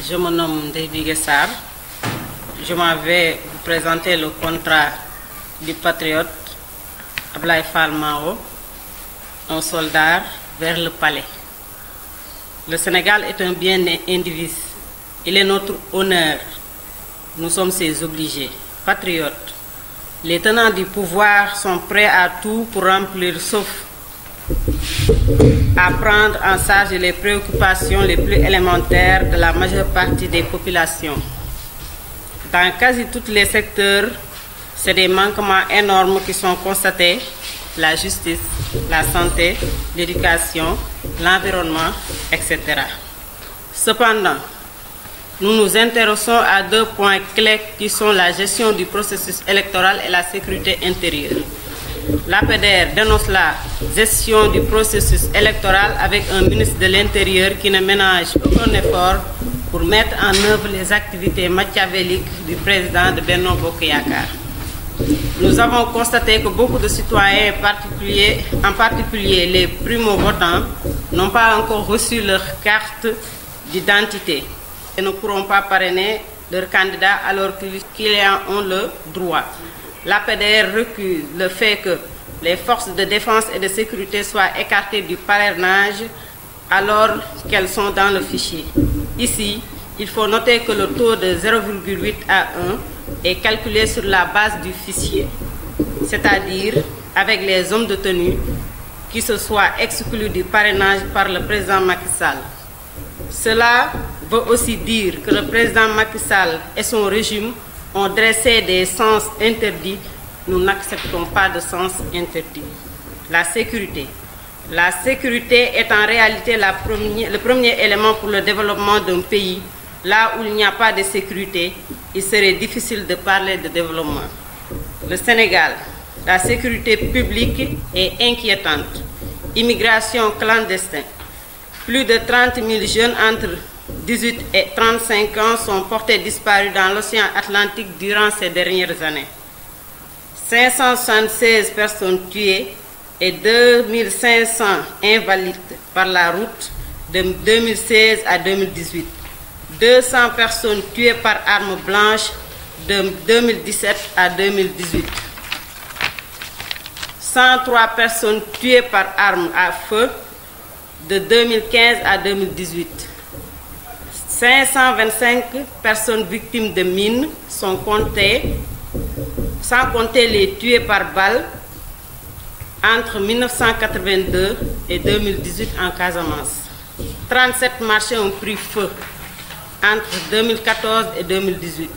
Je me nomme David Guessar. Je m'en vais vous présenter le contrat du patriote Ablaye Fall Mao, un soldat vers le palais. Le Sénégal est un bien indivis. Il est notre honneur. Nous sommes ses obligés. Patriotes, les tenants du pouvoir sont prêts à tout pour remplir, sauf à prendre en charge les préoccupations les plus élémentaires de la majeure partie des populations. Dans quasi tous les secteurs, c'est des manquements énormes qui sont constatés: la justice, la santé, l'éducation, l'environnement, etc. Cependant, nous nous intéressons à deux points clés qui sont la gestion du processus électoral et la sécurité intérieure. L'APDR dénonce la gestion du processus électoral avec un ministre de l'Intérieur qui ne ménage aucun effort pour mettre en œuvre les activités machiavéliques du président de Benno Bokk Yakaar. Nous avons constaté que beaucoup de citoyens, en particulier les primo-votants, n'ont pas encore reçu leur carte d'identité et ne pourront pas parrainer leurs candidats alors qu'ils en ont le droit. L'APDR recule le fait que les forces de défense et de sécurité soient écartées du parrainage alors qu'elles sont dans le fichier. Ici, il faut noter que le taux de 0,8 à 1 est calculé sur la base du fichier, c'est-à-dire avec les hommes de tenue qui se soient exclus du parrainage par le président Macky Sall. Cela veut aussi dire que le président Macky Sall et son régime ont dressé des sens interdits. Nous n'acceptons pas de sens interdits. La sécurité. La sécurité est en réalité le premier élément pour le développement d'un pays. Là où il n'y a pas de sécurité, il serait difficile de parler de développement. Le Sénégal, la sécurité publique est inquiétante. Immigration clandestine. Plus de 30 000 jeunes entre 18 et 35 ans sont portés disparus dans l'océan Atlantique durant ces dernières années. 576 personnes tuées et 2500 invalides par la route de 2016 à 2018. 200 personnes tuées par arme blanche de 2017 à 2018. 103 personnes tuées par arme à feu de 2015 à 2018. 525 personnes victimes de mines sont comptées, sans compter les tués par balle entre 1982 et 2018 en Casamance. 37 marchés ont pris feu entre 2014 et 2018.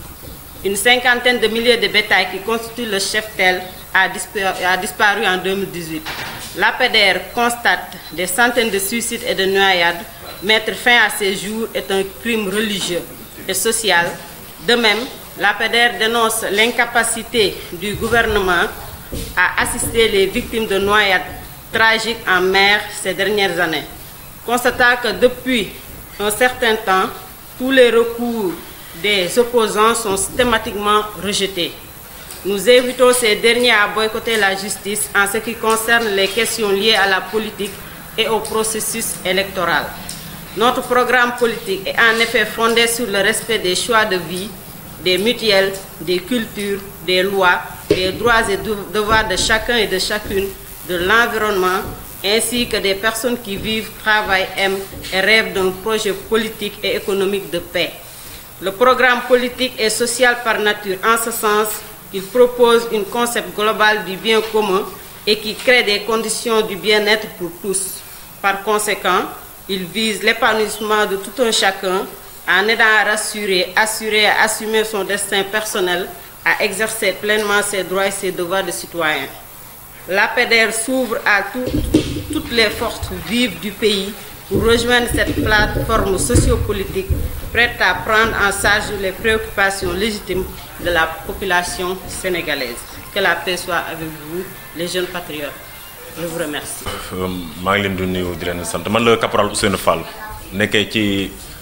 Une cinquantaine de milliers de bétail qui constituent le cheptel a disparu en 2018. L'APDR constate des centaines de suicides et de noyades. Mettre fin à ces jours est un crime religieux et social. De même, l'APDR dénonce l'incapacité du gouvernement à assister les victimes de noyades tragiques en mer ces dernières années. Constatant que depuis un certain temps, tous les recours des opposants sont systématiquement rejetés. Nous invitons ces derniers à boycotter la justice en ce qui concerne les questions liées à la politique et au processus électoral. Notre programme politique est en effet fondé sur le respect des choix de vie, des mutuelles, des cultures, des lois, des droits et devoirs de chacun et de chacune, de l'environnement, ainsi que des personnes qui vivent, travaillent, aiment et rêvent d'un projet politique et économique de paix. Le programme politique est social par nature. En ce sens, il propose un concept global du bien commun et qui crée des conditions du bien-être pour tous. Par conséquent, il vise l'épanouissement de tout un chacun en aidant à assurer et assumer son destin personnel, à exercer pleinement ses droits et ses devoirs de citoyen. L'APDR s'ouvre à toutes les forces vives du pays pour rejoindre cette plateforme sociopolitique prête à prendre en charge les préoccupations légitimes de la population sénégalaise. Que la paix soit avec vous, les jeunes patriotes. Je vous remercie. maa ngi leen di nuyu di leen sant man la caporal Ousseynou Fall nekkee ci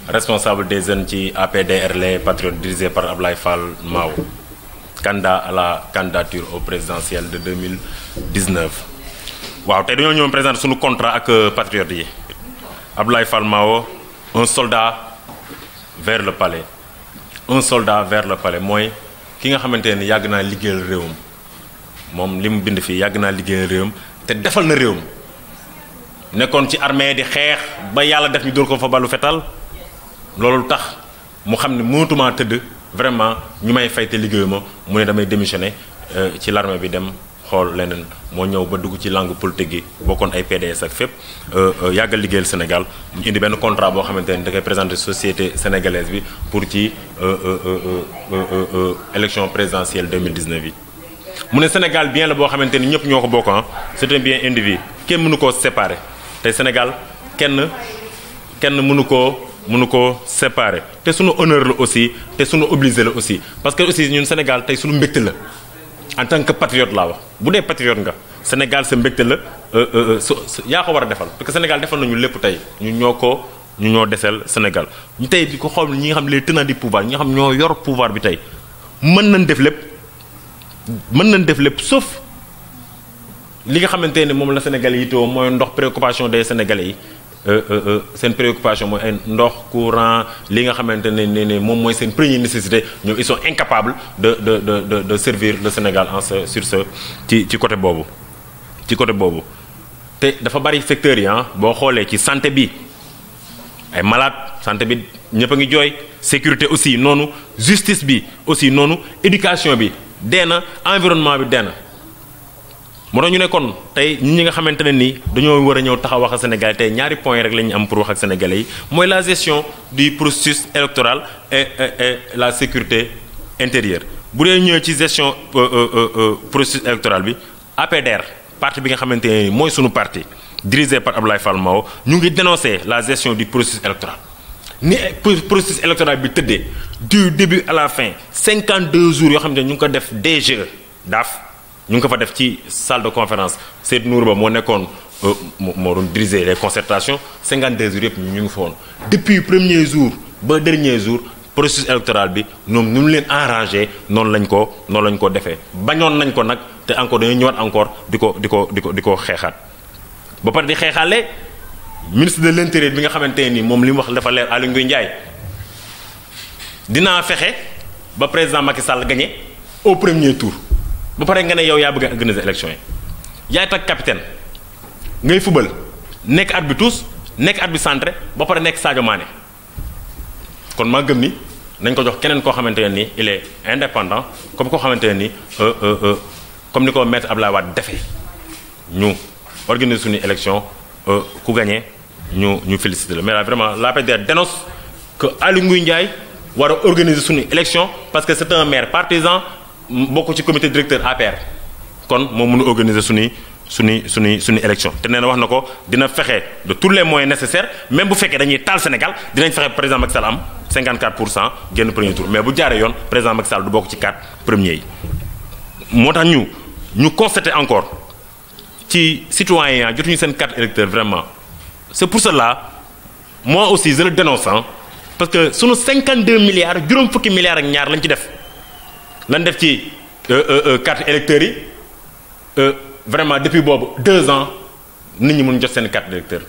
responsable des jeunes ci APDR les patriotes dirigé par Ablaye Fall Mao, candidat à la candidature au présidentiel de 2019. waaw tey dañoo ñëw présenter suñu contrat ak patriotes yi. Ablaye Fall Mao, un soldat vers le palais un soldat vers le palais mooy ki nga xamante ne yàgg naa liggéeyal réewam moom li mu bind fii yàgg naa liggéeyal réewam te defal na réewam nekkoon ci armée di xeex ba yàlla def ñu dóor ko fa balu fetal loolu tax mu xam ne mënatumaa tëdd vraiment ñu may fay te liggéeyuma mu ne damay démissionner ci l'armée bi dem xool leneen moo ñëw ba dugg ci langue politique gi bokkoon ay PDS ak fépp yàggal liggéeyal Sénégal mu indi benn contrat boo xamante ne da koy présenter société sénégalaise bi pour ci élection présidentielle 2019 yi. mu ne Sénégal bien la boo xamante ni ñëpp ñoo ko bokk c'est un bien individu kenn mënu koo séparer te Sénégal kenn mënu koo séparer te sunu honneur la aussi te sunu obligé la aussi parce que aussi ñun Sénégal tey sunu mbégte la en tant que patriote laa wax bu dee patriote nga Sénégal sa mbégte la yaa ko war a defal parce que Sénégal defal nañu lépp tey ñu ñoo deseel Sénégal ñu tey di ko xool ñi nga xam les tenants du pouvoir ñi nga xam ñoo yor pouvoir bi tey mën nañ def lépp sauf li nga xamante ne moom la Sénégalais yi teewoo mooy ndox préoccupation des Sénégalais yi seen préoccupation mooy ay ndox courant li nga xamante ne moom mooy seen première nécessité ñoom ils sont incapables de servir le Sénégal sur ce ci côté boobu te dafa bari secteurs yi boo xoolee ci santé bi ay malade santé bi ñëpp a ngi jooy sécurité aussi noonu justice bi aussi noonu éducation bi dee na environnement bi dee na moo tax ñu ne kon tey ñi nga xamante ne nii dañoo war a ñëw taxaw wax ak Sénégal tey ñaari point rek la ñu am pour wax ak sénégalais yi mooy la gestion du processus électoral et la sécurité intérieure. bu dee ñëwee ci gestion processus électoral bi APDR parti bi nga xamante ne nii mooy sunu parti dirigé par Abdoulaye Fall Mao ñu ngi dénoncer la gestion du processus électoral ni processus électoral bi tëddee du début à la fin 52 jours yoo xam ne ñu ngi ko def DGE DAF. ñu ngi ko fa def ci salle de conférence Seydou Nour Ba moo nekkoon moo doon diriger les concertations 52 jours yëpp ñu ngi fa woon depuis premier jour ba dernier jour processus électoral bi ñoom ñu leen arrangé noonu lañ ko defee bañoon nañ ko nag te encore dañuy ñëwaat encore di ko xeexaat ba pare di xeexaale ministre de l'intérieur bi nga xamante ne ni moom li mu wax dafa leer Aly Ngouille Ndiaye dinaa fexe ba président Macky Sall gagné au premier tour. ba pare nga ne yow yaa bëgg a organiser élection yi yaay tag capitaine ngay fubal nekk arbitre tous nekk arbitre centré ba pare nekk Sadio Mané kon maa gëm ni nañ ko jox keneen koo xamante ne ni il est indépendant comme koo xamante ne ni comme ni ko maître Abdoulaye Wade defee ñu organiser suñu élection ku gagné ñu féliciter la mais là vraiment l'APDR dénonce que Aly Ngouille Ndiaye war a organiser suñu élection parce que c'est un maire partisan. bokk ci comité directeur APR kon moom mënu organiser suñuy élection te nee na wax na ko dina fexe de tous les moyens nécessaires même bu fekkee dañuy taal Sénégal dinañ fexe président Macky Sall am 54% génn premier tour mais bu jaaree yoon président Macky Sall du bokk ci 4 premiers yi. moo tax ñu constater encore ci citoyens jotuñu seen carte électeur vraiment c'est pour cela moi aussi je le dénonce parce que sunu 52 milliards juróom fukki milliards ak ñaar lañ ci def. lan def ci carte électeurs yi vraiment depuis boobu 2 ans nit ñi mën jot seen carte électeur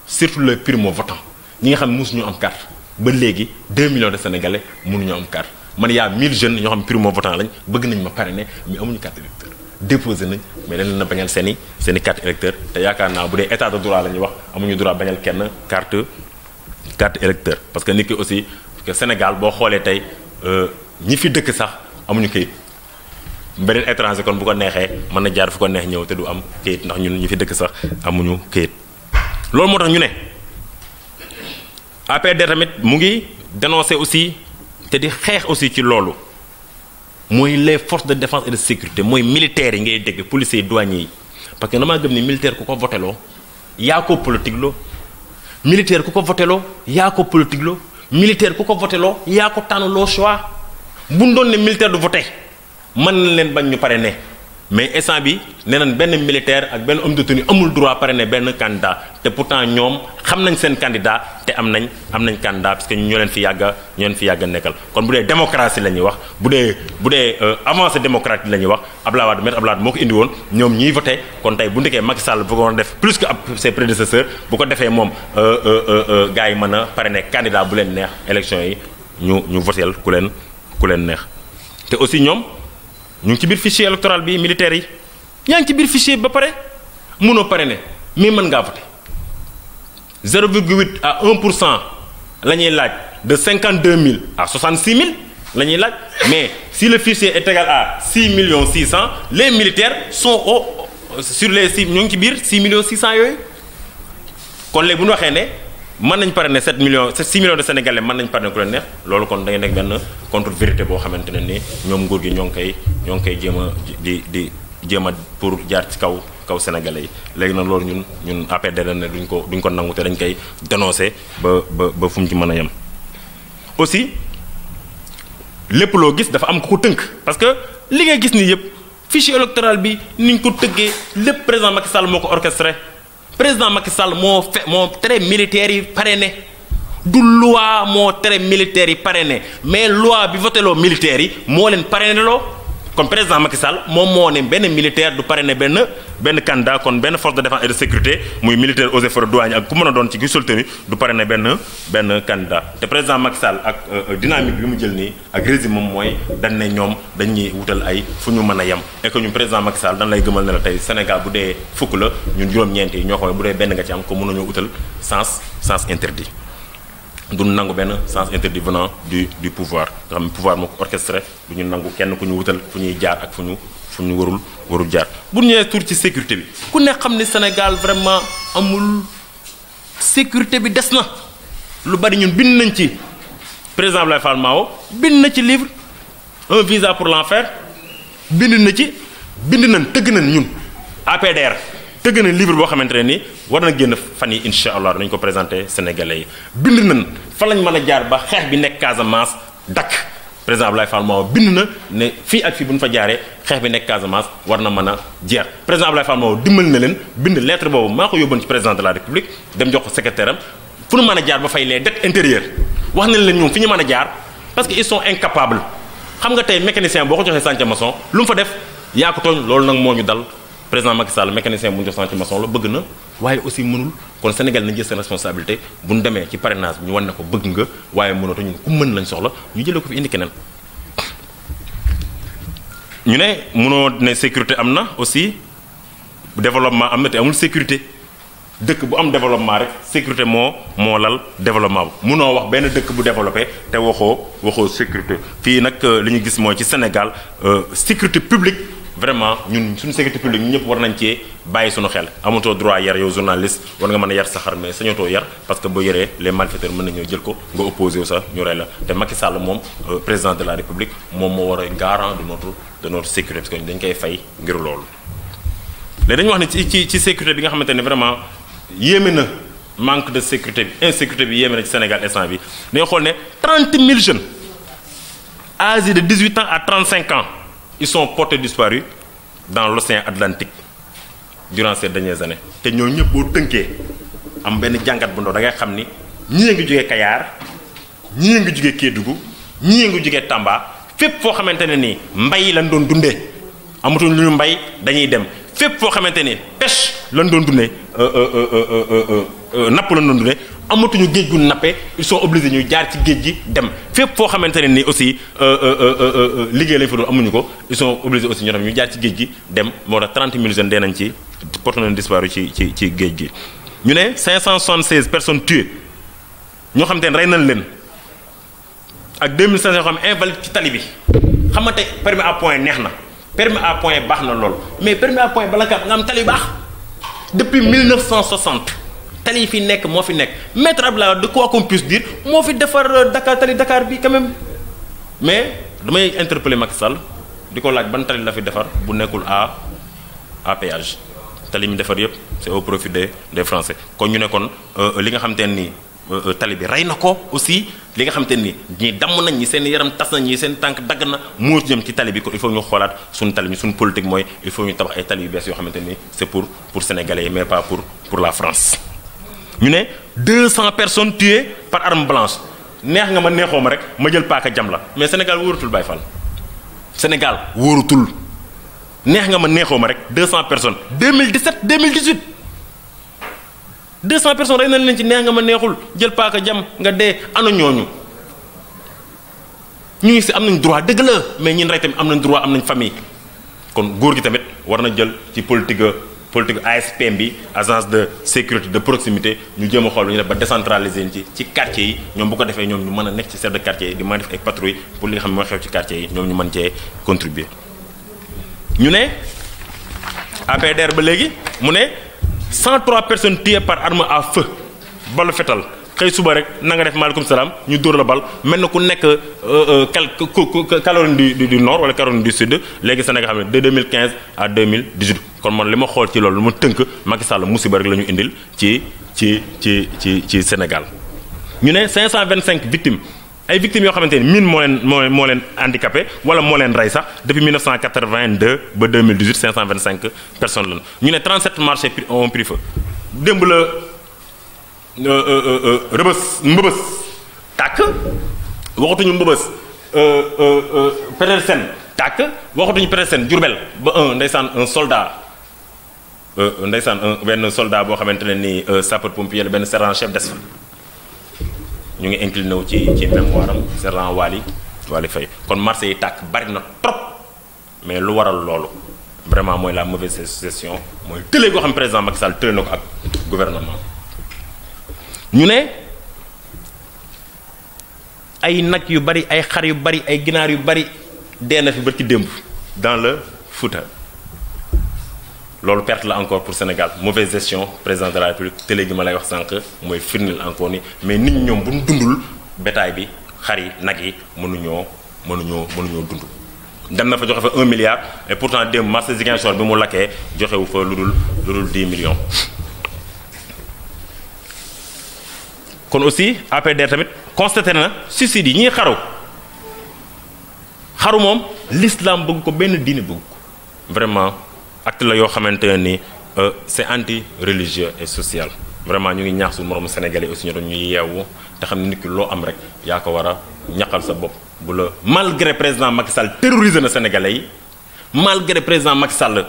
surtout les primo-votants ñi nga xam ne mosuñu am carte ba léegi 2 millions de sénégalais mënuñu am carte man y a 1000 jeunes ñoo xam primo-votants lañ bëgg nañ ma parrainer mais amuñu carte électeur déposé nañ mais dañ leen a bañal seen i carte électeur te yaakaar naa bu dee état de droit la ñuy wax amuñu droit bañal kenn carte électeur parce que nit ki aussi que Sénégal boo xoolee tey ñi fi dëkk sax. amuñu kayit beneen étranger kon bu ko neexee mën na jaar fu ko neex ñëw te du am kayit ndax ñun ñu fi dëkk sax amuñu kayit loolu moo tax ñu ne APD tamit mu ngi dénoncer aussi te di xeex aussi ci loolu mooy les forces de défense et de sécurité mooy militaires yi ngay dégg policiers yi douaniers yi parce que damaa gëm ni militaire ku ko voteloo yaa ko politique loo militaire ku ko voteloo yaa ko politique loo militaire ku ko voteloo yaa ko tànnaloo choix. bu ñu doon ne militaire du voté mën na leen bañ ñu parrainer mais instant bi nee nañ benn militaire ak benn homme de tenue amul droit parrainer benn candidat te pourtant ñoom xam nañ seen candidat te am nañ candidat parce que ñoo leen fi yàgg a nekkal kon bu dee démocratie la ñuy wax bu dee avancée démocratique la ñuy wax Abdoulaye Wade maître Abdoulaye Wade moo ko indi woon ñoom ñiy voté kon tey bu ndekee Macky Sall bu ko war a def plus que ses prédécesseurs bu ko defee moom gars yi mën a parrainer candidat bu leen neex élection yi ñu voteel ku leen neex te aussi ñoom ñu ngi ci biir fichier électoral bi militaires yi yaa ngi ci biir fichier bi ba pare mënoo parrainer mais mën ngaa voter 0,8 à 1% la ñuy laaj de 52 000 à 66 000 la ñuy laaj mais si le fichier est égal à 6 600 000 les militaires sont sur les 6 ñoo ngi ci biir 6 600 000 yooyu kon léegi bu ñu waxee ne mën nañ parrainer 6 millions de sénégalais mën nañ parrainer ku leen neex loolu kon da ngay nekk benn contre vérité boo xamante ne ni ñoom nguur gi ñoo ngi koy jéem a di jéem a pour jaar ci kaw sénégalais yi léegi nag loolu ñun APD ne duñ ko nangu te dañ koy dénoncer ba fu mu ci mën a yem. aussi lépp loo gis dafa am ko tënk parce que li ngay gis nii yëpp fichier électoral bi niñ ko tëggee lépp président Macky Sall moo ko orchestré. président Macky Sall moo tere militaires yi parrainé du loi moo tere militaires yi parrainé mais loi bi voté loo militaires yi moo leen parrainé loo kon président Macky Sall moom moo ne benn militaire du parrainé benn candidat kon benn force de défense et de sécurité muy militaire eaux et forêts douane ak ku mën a doon ci gi soltani du parrainé benn candidat te président Macky Sall ak dynamique bi mu jël nii ak régime moom mooy dañ ne ñoom dañuy wutal ay fu ñu mën a yem et que ñun président Macky Sall dañ lay gëmal ne la tey Sénégal bu dee fukk la ñun juróom-ñeent yi ñoo xam ne bu dee benn nga ci am ko mën nañoo wutal sens interdit du nangu benn sens interdit venant du pouvoir nga xam ne pouvoir moo ko orchestré du ñu nangu kenn ku ñu wutal fu ñuy jaar ak fu ñu warul jaar. bu ñëwee tur ci sécurité bi ku ne xam ni Sénégal vraiment amul sécurité bi des na lu bari ñun bind nañ ci président Abdoulaye Fall Mao bind na ci livre un visa pour l'enfer bind nañ tëgg nañ ñun APDR. tëgg na livre boo xamante ne ni war na génn fan yi incha allah dañu ko présenté Sénégalais yi bind nañ fa lañ mën a jaar ba xeex bi nekk Casamance dakk président Abdoulaye Fall Mao bind na ne fii ak fii bu ñu fa jaaree xeex bi nekk Casamance war na mën a jeex président Abdoulaye Fall Mao dimbali na leen bind lettre boobu maa ko yóbboon ci président de la république dem jox ko secrétaire am fu ñu mën a jaar ba fay les dettes intérieures wax nañ leen ñoom fi ñu mën a jaar parce que ils sont incapables xam nga tey mécanicien boo ko joxee chantier maçon lu mu fa def yaa ko tooñ loolu nag moo ñu dal. président Macky Sall mécanicien bu ñu jox chantier maçon la bëgg na waaye aussi mënul kon Sénégal nañ jël seen responsabilité bu ñu demee ci parrainage bi ñu wan ne ko bëgg nga waaye mënatu ñun ku mën lañ soxla ñu jëlee ko fi indi keneen. ñu ne mënoo ne sécurité am na aussi développement am na te amul sécurité dëkk bu am développement rek sécurité moo lal développement bu mënoo wax benn dëkk bu développé te waxoo sécurité fii nag li ñu gis mooy ci Sénégal sécurité publique. vraiment ñun suñu sécurité publique ñun ñëpp war nañ cee bàyyi suñu xel amatoo droit yar yow journaliste war nga mën a yar sa xar mais sañatoo yar parce que boo yaree les malfaiteurs mën nañoo jël ko nga opposé wu sax ñu rey la te Macky Sall moom président de la République moom moo war a garant de notre sécurité parce que dañ koy fay ngir loolu. léegi dañu wax ne ci sécurité bi nga xamante ne vraiment yéeme na manque de sécurité bi insécurité bi yéeme na ci Sénégal instant bi dañoo xool ne 30 000 jeunes âgés de 18 ans à 35 ans. Ils sont portés disparus dans l'océan Atlantique durant ces dernières années te ñooñu ñëpp boo tënkee am benn jàngat bu ndaw da ngay xam ni ñii ngi jógee Kayar ñii ngi jógee Kédougou ñii ngi jógee Tamba fépp foo xamante ne nii mbay lañ doon dundee amatuñ lu ñu mbay dañuy dem fépp foo xamante ni pêche lañ doon dundee napp lañ doon dundee amatuñu géej gu nappe ils sont obligés ñuy jaar ci géej gi dem fépp foo xamante ne ni aussi liggéey lañ fa doon amuñu ko ils sont obligés aussi ñoo tam ñu jaar ci géej gi dem moo tax 30 000 jeunes dee nañ ci porté nañ disparu ci géej gi. ñu ne 576 personnes tuées ñoo xamante ne rey nañ leen ak 2500 yoo xam ne invalide ci tali bi xam nga tey permis à point neex na permis à point baax na lool mais permis à point bala nga am tali baax depuis 1960. tali yi fi nekk moo fi nekk maître Abdoulaye de quoi qu'on puisse dire moo fi defar Dakar bi quand même mais damay interpeller Macky Sall di ko laaj ban tali la fi defar bu nekkul à péage tali mi defar yëpp c'est au profit des Français kon ñu ne kon li nga xamante ne nii tali bi rey na ko aussi li nga xamante ne nii ñii damm nañ ñi seen yaram tas nañ ñi seen tànk dagg na moo jëm ci tali bi kon il faut ñu xoolaat suñu tali bi suñu politique mooy il faut ñu tabax ay tali yu bees yoo xamante ni c'est pour Sénégalais yi mais pas pour la France. ñu ne 200 personnes tuées par arme blanche neex nga ma neexoo ma rek ma jël paaka jam la mais Sénégal wóorutul Baye Fall Sénégal wóorutul neex nga ma neexoo ma rek 200 personnes 2017 2018 200 personnes rey nañ leen ci neex nga ma neexul jël paaka jam nga dee ana ñooñu ñu ngi si am nañ droit dëgg la mais ñun rey tamit am nañ droit am nañ famille kon góor gi tamit war na jël ci politique ASPM bi agence de sécurité de proximité ñu jéem a xool lu ñu def ba décentraliser ci quartier yi ñoom bu ko defee ñoom ñu mën a nekk ci chef de quartier yi di mën a def ay patrouille pour li nga xam ne mooy xew ci quartier yi ñoom ñu mën cee contribuer. ñu ne APDR ba léegi mu ne 103 personnes tuées par arme à feu balu fetal xëy suba rek na nga def maaleykum salaam ñu dóor la bal mel na ku nekk Caroline du Nord wala Caroline du Sud léegi Sénégal xam ne de 2015 à 2018 kon man li ma xool ci loolu lu ma tënk Macky Sall musiba rek la ñu indil ci Sénégal. ñu ne 525 victimes ay victimes yoo xamante ni mine moo leen handicapé wala moo leen rey sax depuis 1982 ba 2018 525 personnes lañu ñu ne 37 marchés ont pris feu démb la. mbëbës tàkk waxatuñu mbëbës Petersen tàkk waxatuñu Petersen Diourbel ba ndeysaan un soldat benn soldat boo xamante ne ni sapeur pompier benn sergent chef des fa ñu ngi incliné wu ci mémoire am sergent Waly Faye kon marché yi tàkk bari na trop mais lu waral loolu vraiment mooy la mauvaise gestion mooy tële goo xam président Macky Sall tële na ko ak gouvernement. ñu ne ay nag yu bari ay xar yu bari ay ginaar yu bari dee na fi ba ci démb dans le Fouta loolu perte la encore pour Sénégal mauvaise gestion président de la République te léegi ma lay wax sànq mooy firndeel encore ni mais nit ñi ñoom bu ñu dundul bétail bi xar yi nag yi mënuñoo dund. dem na fa joxe fa 1 milliard et pourtant démb marché Ziguinchor bi mu lakkee joxewu fa lu dul 10 millions. kon aussi APDR tamit constaté na suicide yi ñuy xaru moom l'islam bëgg ko benn diine bëgg ko vraiment acte la yoo xamante ne ni c'est anti religieux et social vraiment ñu ngi ñaax suñu moromu sénégalais aussi ñu doon ñuy yeewu te xam ne nit ki loo am rek yaa ko war a ñaqal sa bopp bu la malgré président Macky Sall terrorisé na sénégalais yi malgré président Macky Sall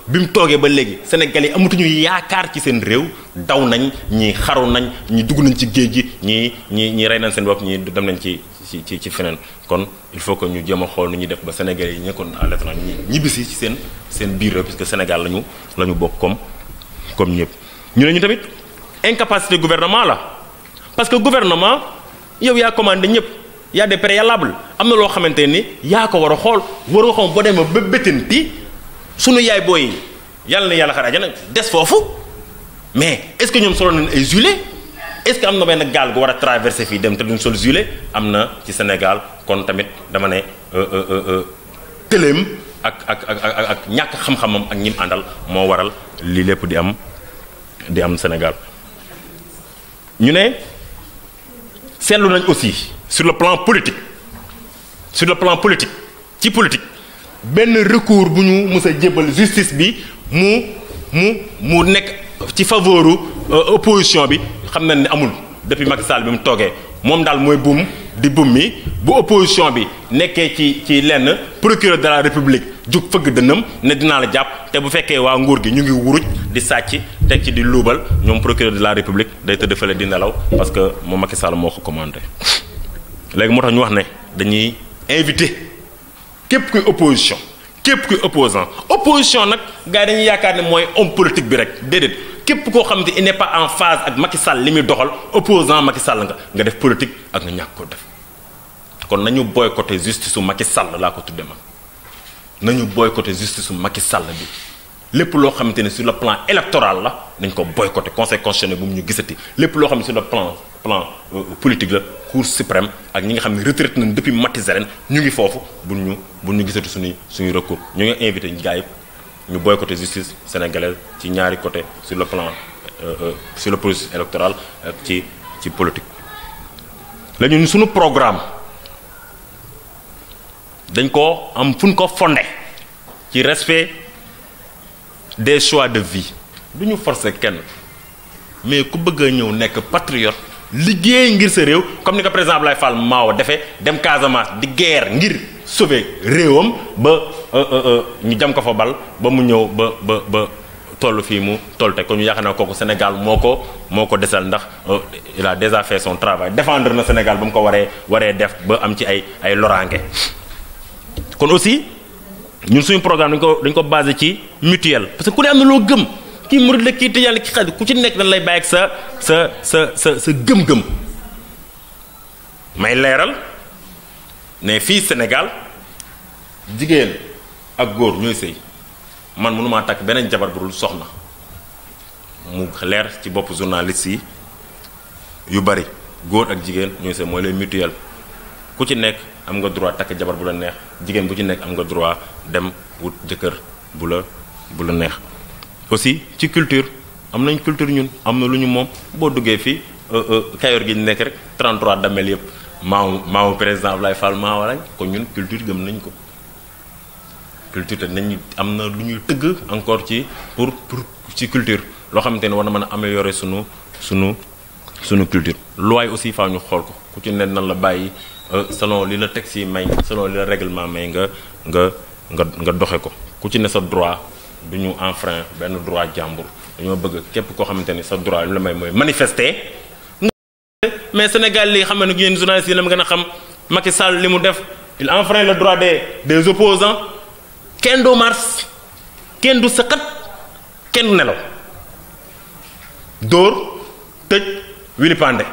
bi mu toogee ba léegi Sénégalais yi amatuñu yaakaar ci seen réew daw nañ ñii xaru nañ ñi dugg nañ ci géej gi ñii rey nañ seen bopp ñii dem nañ ci feneen kon il faut que ñu jéem a xool nu ñuy def ba Sénégalais yi nekkoon à l'étranger ñibbisi ci seen biir réew puisque Sénégal lañu bokk comme ñëpp. ñu ne ñu tamit incapacité gouvernement la parce que gouvernement yow yaa commandé ñëpp. y a des préalables am na loo xamante ni yaa ko war a xool waroo xam boo demee ba bëttanti sunu yaay booy yàlla na yàlla xar àjjana des foofu mais est-ce que ñoom solo nañ ay gilet est-ce que am na benn gaal gu war a traverser fii dem te duñ sol gilet am na ci Sénégal kon tamit dama ne tëleem ak ñàkk xam-xamam ak ñim àndal moo waral lii lépp di am Sénégal ñu ne seetlu nañ aussi. sur le plan politique ci politique benn recours bu ñu mës a jébbal justice bi mu nekk ci faveuru opposition bi xam nañ ne amul depuis Macky Sall bi mu toogee moom daal mooy buum mi bu opposition bi nekkee ci lenn procureur de la république jug fëgg dënnam ne dinaa la jàpp te bu fekkee waa nguur gi ñu ngi wuruj di sàcc teg ci di luubal ñoom procureur de la république day tëdd fële di nelaw parce que moom Macky Sall moo ko commandé. léegi moo tax ñu wax ne dañuy invité képp kuy opposition képp kuy opposition nag gars yi dañuy yaakaar ne mooy homme politique bi rek déedéet képp koo xam ne il n'est pas en phase ak Macky Sall li muy doxal opposant Macky Sall nga def politique ak nga ñàkk ko def kon nañu boycotté justice su Macky Sall laa ko tudde man nañu boycotté justice su Macky Sall bi lépp loo xamante ne sur le plan électoral la nañ ko boycotté conseil constitutionnel bu mu ñu gisati lépp loo xam ne sur le plan politique la cour suprême ak ñi nga xam ne retraité nañ depuis Mathusalem ñu ngi foofu bu ñu gisati suñuy recours ñu ngi invité gars yi ñu boycotté justice sénégalaise ci ñaari côté sur le plan sur le processus électoral ak ci politique. la ñu suñu programme dañ ko am fu ñu ko fondé ci respect des choix de vie du ñu forcer kenn mais ku bëgg a ñëw nekk patriote liggéey ngir sa réew comme ni ko président Abdoulaye Fall Mao defee dem Casamance di guerre ngir sauver réewam ba ñu jam ko fa bal ba mu ñëw ba toll fii mu toll te kon ñu yaakaar naa kooku Sénégal moo ko desal ndax il a déjà fait son travail défendre na Sénégal ba mu ko waree def ba am ci ay loraange. kon aussi ñun suñu programme dañ ko basé ci mutuelle parce que ku ne am na loo gëm kii murid la kii tijaan la kii xaadir ku ci nekk dañ lay bàyyi ak sa gëm-gëm. may leeral ne fii Sénégal jigéen ak góor ñooy sëy man mënumaa takk beneen jabar bu dul soxna mu leer ci bopp journaliste yi yu bari góor ak jigéen ñooy sëy mooy les mutuelles ku ci nekk am nga droit takk jabar bu la neex jigéen bu ci nekk am nga droit dem wut jëkkër bu la neex. aussi ci culture am nañ culture ñun am na lu ñu moom boo duggee fii Kayor gi ñu nekk rek 33 damel yëpp maamu président Abdoulaye Fall maa walañ kon ñun culture gëm nañ ko. culture te nañ am na lu ñuy tëgg encore ci pour ci culture loo xamante ne war na mën a améliorer sunu culture. loi aussi faa ñu xool ko ku ci ne nan la bàyyi selon li la texte yi may selon li la règlement may nga doxe ko ku ci ne sa droit du ñu enfreint benn droit jàmbur dañoo bëgg képp koo xamante ni sa droit li la may mooy manifester. mais Sénégal lii xam nga ne yéen journalistes yi la ma gën a xam Macky Sall li mu def il enfreint le droit des opposants kenn du mars kenn du sëqat kenn du nelaw dóor tëj wili pande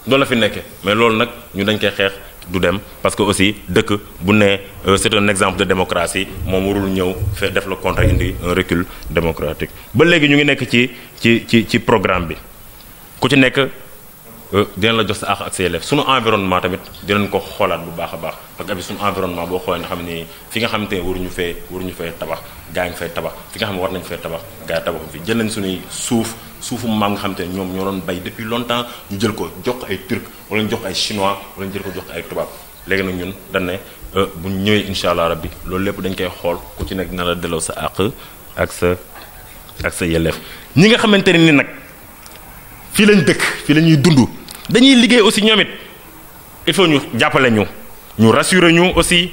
loolu la fi nekkee mais loolu nag ñu dañ koy xeex du dem parce que aussi dëkk bu ne c'est un exemple de démocratie moom warul ñëw def le contraire indi un recul démocratique. ba léegi ñu ngi nekk ci programme bi ku ci nekk dinañ la jox sa àq ak sa yelleef sunu environnement tamit dinañ ko xoolaat bu baax a baax parce que sunu environnement boo xoolee nga xam ni fi nga xamante ne waruñu fee tabax gaa ngi fay tabax fi nga xam ne war nañu fee tabax gaa yi tabaxu fi jël nañ suñuy suufu maam nga xamante ne ñoom ñoo doon bay depuis longtemps ñu jël ko jox ko ay turc wala ñu jox ko ay chinois wala ñu jël ko jox ko ay tubaab léegi nag ñun dañ ne bu ñu ñëwee incha allah rabbi loolu lépp dañ koy xool ku ci nekk dina la delloo sa àq ak sa yelleef ñi nga xamante ne ni nag fii lañ dëkk fii la ñuy dund dañuy liggéey aussi ñoom it il faut ñu jàppale ñu rassurer ñu aussi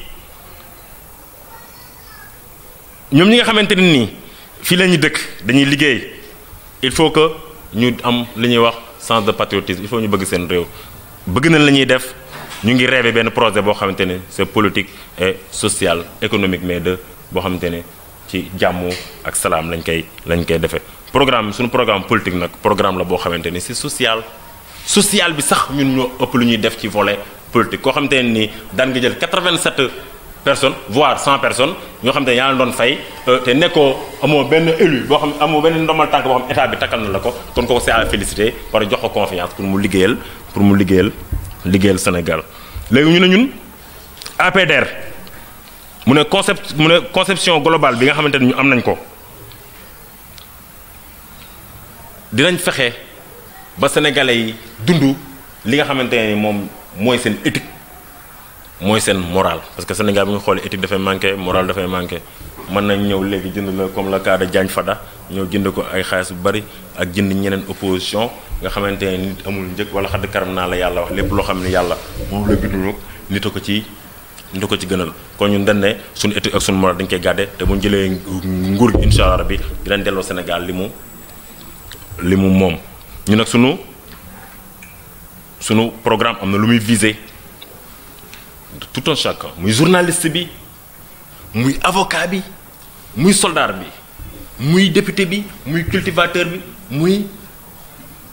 ñoom ñi nga xamante ne nii fii la ñuy dëkk dañuy liggéey il faut que ñu am li ñuy wax sens de patriotisme il faut ñu bëgg seen réew bëgg nañ la ñuy def ñu ngi rêvé benn projet boo xamante ne c'est politique et social économique mais boo xamante ne ci jàmm ak salaam lañ koy defee programme suñu programme politique nag programme la boo xamante ni c'est social bi sax ñun ñoo ëpp lu ñuy def ci volet politique koo xamante ne nii daan nga jël 87 personnes voire 100 personnes ñoo xamante ne yaa doon fay te nekkoo amoo benn élu boo xam amoo benn ndomal tànk boo xam état bi takkal na la ko kon kooku c'est à féliciter par jox ko confiance pour mu liggéeyal Sénégal. léegi ñu ne ñun APDR mu ne conception globale bi nga xamante ne ñu am nañ ko dinañ fexe ba sénégalais yi dund li nga xamante ne moom mooy seen éthique mooy seen moral parce que Sénégal bi nga xoolee éthique dafay manqué moral dafay manqué mën nañ ñëw léegi jënd la comme le cas de Diagne Fada ñëw jënd ko ay xaalis bu bari ak jënd ñeneen opposition nga xamante ne nit amul njëkk wala xadd karam naa la yàlla wax lépp loo xam ne yàlla moom la bindu nit a ko ci gënal kon ñun dañ ne suñu éthique ak suñu moral dañ koy gàdde te bu ñu jëlee nguur gi incha allah rabbi dinañ delloo Sénégal li mu moom. ñu nag sunu programme am na lu muy viser tout un chacun muy journaliste bi muy avocat bi muy soldat bi muy député bi muy cultivateur bi muy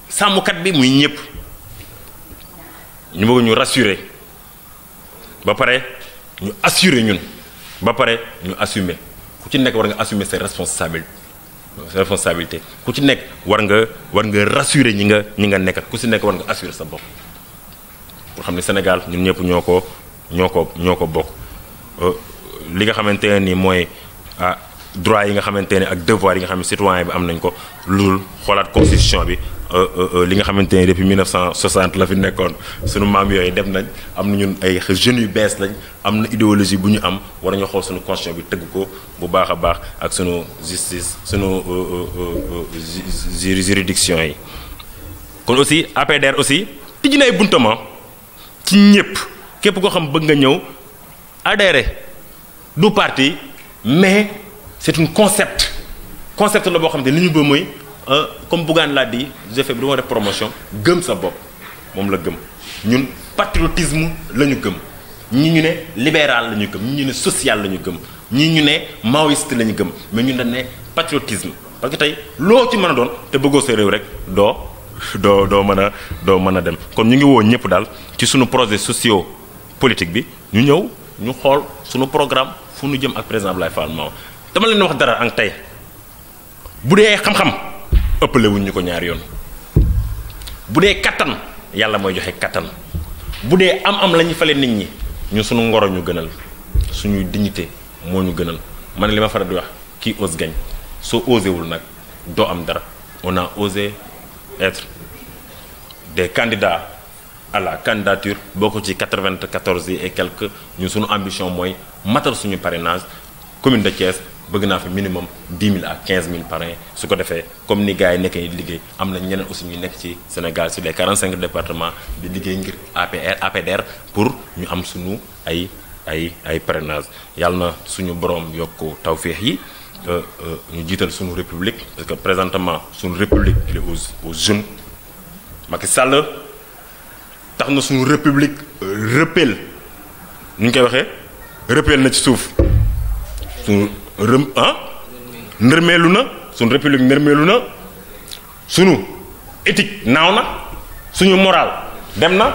sàmmkat bi muy ñëpp ñu bëgg ñu rassurer ba pare ñu assurer ñun ba pare ñu assumer ku ci nekk war nga assumer ses responsabilité ku ci nekk war nga rassurer ñi nga nekkat ku ci nekk war nga assurer sa bopp pour xam ne Sénégal ñun ñëpp ñoo ko bokk li nga xamante ne ni mooy droit yi nga xamante ne ak devoir yi nga xam ne citoyen bi am nañ ko loolu xoolaat constitution bi li nga xamante ne depuis 1960 la fi nekkoon sunu maam yooyu dem nañ am na ñun ay jeunes yu bees lañ am na idéologie bu ñu am war nañu xool sunu constitution bi tëgg ko bu baax a baax ak sunu justice sunu juridiction yi. kon aussi APDR aussi tijji na ay buntama ci ñëpp képp koo xam bëgg nga ñëw adhérer du parti mais c'est un concept concept la boo xam ne li ñu bëgg mooy comme Bougane l'a dit j'ai fait bi dama def promotion gëm sa bopp moom la gëm ñun patriotisme la ñu gëm ñii ñu ne libéral la ñu gëm ñii ñu ne social la ñu gëm ñii ñu ne maoïste la ñu gëm mais ñun dañ ne patriotisme parce que tey loo ci mën a doon te bëggoo sa réew rek doo mën a dem kon ñu ngi woo ñëpp daal ci suñu projet socio politique bi ñu ñëw ñu xool suñu programme fu ñu jëm ak président Abdoulaye Fall Mao dama leen wax dara ak tey bu dee xam-xam ëppale wuñ ñu ko ñaari yoon bu dee kattan yàlla mooy joxe kattan bu dee am la ñu fale nit ñi ñun suñu ngoro ñu gënal suñuy dignité moo ñu gënal man li ma faral di wax kii ose gagne soo osé wul nag doo am dara on a osé être des candidats à la candidature bokk ci 94 yi et quelques ñun suñu ambition mooy matal suñu parrainage commune de Thiès bëgg naa fi minimum 10 000 à 15 000 parrains su ko defee comme ni gars yi nekkee liggéey am na ñeneen aussi ñu nekk ci Sénégal sur les 45 départements di liggéey ngir APDR pour ñu am suñu ay parrainage yàlla na suñu borom yokk tawféex yi ñu jiital suñu république parce que présentement suñu république il est aux jeunes Macky Sall tax na suñu république rëppeel nu ñu koy waxee rëppeel na ci suuf suñu ndërmeelu na suñu république ndërmeelu na suñu éthique naaw na suñu moral dem na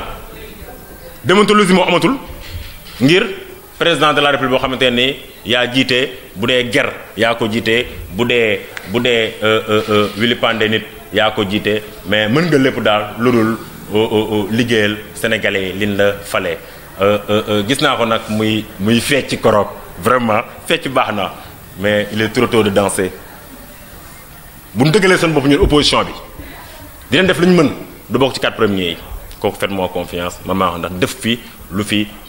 déontologie moo amatul ngir président de la république boo xamante ni yaa jiite bu dee guerre yaa ko jiite bu dee wili pande nit yaa ko jiite mais mën nga lépp daal lu dul liggéeyal sénégalais yi liñ la fale gis naa ko nag muy fecc koroog vraiment fecc baax na mais il est trop tôt de danser bu ñu dëggalee seen bopp ñun opposition bi dinañ def lu ñu mën du bokk ci 4 premiers yi kooku faites-moi confiance man maa wax ndax def fi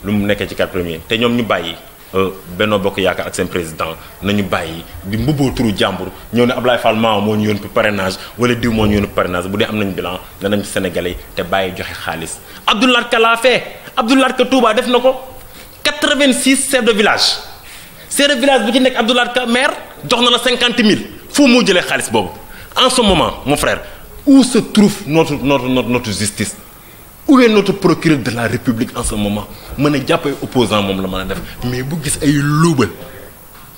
lu mu nekkee ci 4 premiers te ñoom ñu bàyyi Benno Bokk Yaakaar ak seen président nañu bàyyi di mbubboo turu jàmbur ñëw ne Abdoulaye Fall Mao moo ñu yónni parrainage wala diw moo ñu yónni parrainage bu dee am nañu bilan danañ Sénégalais yi te bàyyi joxe xaalis Abdoulaye Ka laa fee Abdoulaye Ka Touba def na ko 86 chefs de village chef de village bu ci nekk Abdoulaye Ka maire jox na la 50 000 foo moo jëlee xaalis boobu en ce moment mon frère où se trouve notre justice où est notre procureur de la République en ce moment mën a jàppee opposant moom la mën a def mais bu gis ay luubal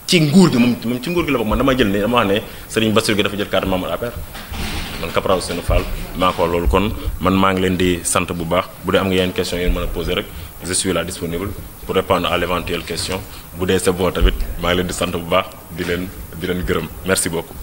ci nguur gi moom ci nguur gi la bokk man dama wax ne Serigne Bassirou gi dafa jël carte membre APR man Caporal Ousseynou Fall maa ko loolu kon man maa ngi leen di sant bu baax bu dee am nga yenn question yéen mën a poser rek je suis là disponible pour répondre à l'éventuelle question bu dee c'est bon tamit maa ngi leen di sant bu baax di leen gërëm merci beaucoup.